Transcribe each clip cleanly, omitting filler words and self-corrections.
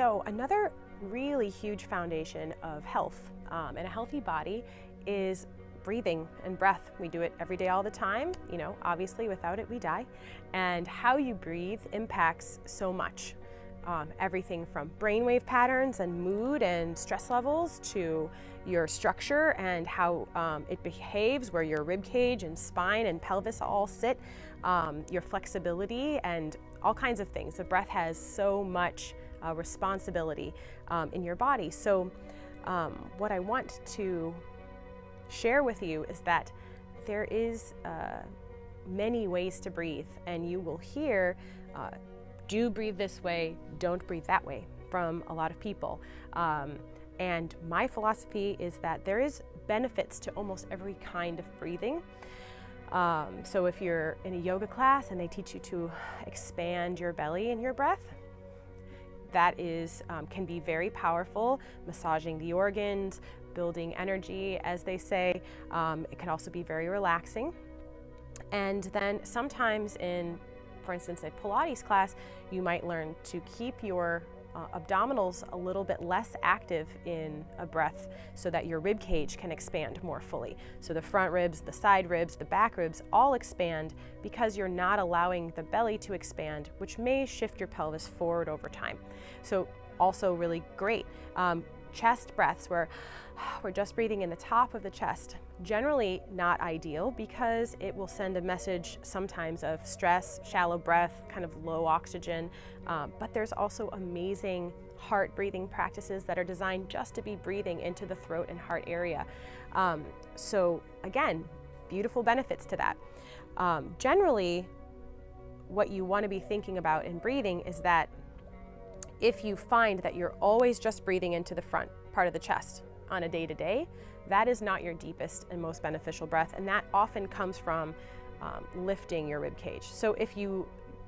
So another really huge foundation of health and a healthy body is breathing and breath. We do it every day, all the time. You know, obviously without it, we die. And how you breathe impacts so much. Everything from brainwave patterns and mood and stress levels to your structure and how it behaves, where your rib cage and spine and pelvis all sit, your flexibility and all kinds of things. The breath has so much responsibility in your body. So what I want to share with you is that there is many ways to breathe, and you will hear do breathe this way, don't breathe that way from a lot of people. And my philosophy is that there is benefits to almost every kind of breathing. So if you're in a yoga class and they teach you to expand your belly in your breath, that is can be very powerful, massaging the organs, building energy, as they say. It can also be very relaxing. And then sometimes for instance, a Pilates class, you might learn to keep your abdominals a little bit less active in a breath so that your rib cage can expand more fully. So the front ribs, the side ribs, the back ribs all expand because you're not allowing the belly to expand, which may shift your pelvis forward over time. So also really great. Chest breaths where we're just breathing in the top of the chest. Generally not ideal because it will send a message sometimes of stress, shallow breath, kind of low oxygen. But there's also amazing heart breathing practices that are designed just to be breathing into the throat and heart area. So again, beautiful benefits to that. Generally, what you want to be thinking about in breathing is that if you find that you're always just breathing into the front part of the chest on a day-to-day, that is not your deepest and most beneficial breath, and that often comes from lifting your rib cage. So if you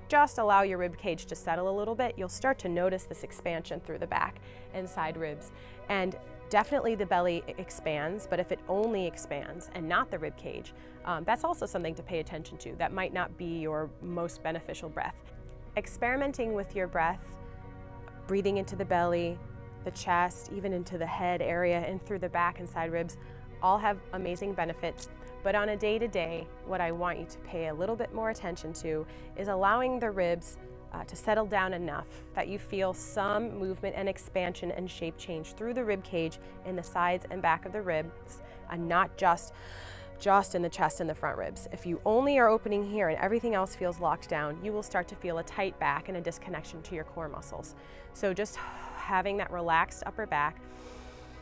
just allow your rib cage to settle a little bit, you'll start to notice this expansion through the back and side ribs. And definitely the belly expands, but if it only expands and not the rib cage, that's also something to pay attention to. That might not be your most beneficial breath. Experimenting with your breath, breathing into the belly, the chest, even into the head area and through the back and side ribs, all have amazing benefits. But on a day-to-day, what I want you to pay a little bit more attention to is allowing the ribs to settle down enough that you feel some movement and expansion and shape change through the rib cage in the sides and back of the ribs, and not just in the chest and the front ribs. If you only are opening here and everything else feels locked down, you will start to feel a tight back and a disconnection to your core muscles. So just having that relaxed upper back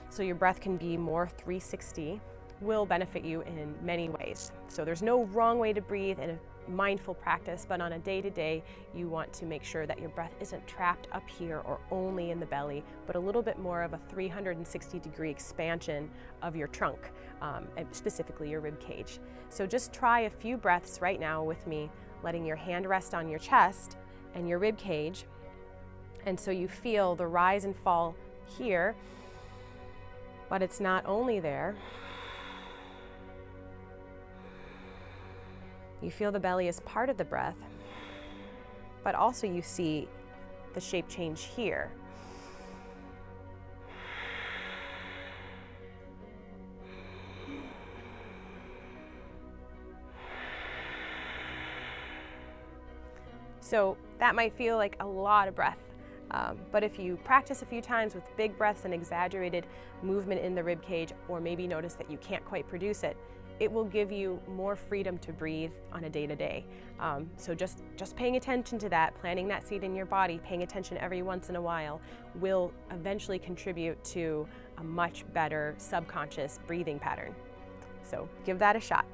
so your breath can be more 360 will benefit you in many ways. So there's no wrong way to breathe in a mindful practice, but on a day-to-day, you want to make sure that your breath isn't trapped up here or only in the belly, but a little bit more of a 360-degree expansion of your trunk, and specifically your rib cage. So just try a few breaths right now with me, letting your hand rest on your chest and your rib cage. And so you feel the rise and fall here, but it's not only there. You feel the belly as part of the breath, but also you see the shape change here. So that might feel like a lot of breath, but if you practice a few times with big breaths and exaggerated movement in the rib cage, or maybe notice that you can't quite produce it, it will give you more freedom to breathe on a day-to-day. So just paying attention to that, planting that seed in your body, paying attention every once in a while, will eventually contribute to a much better subconscious breathing pattern. So give that a shot.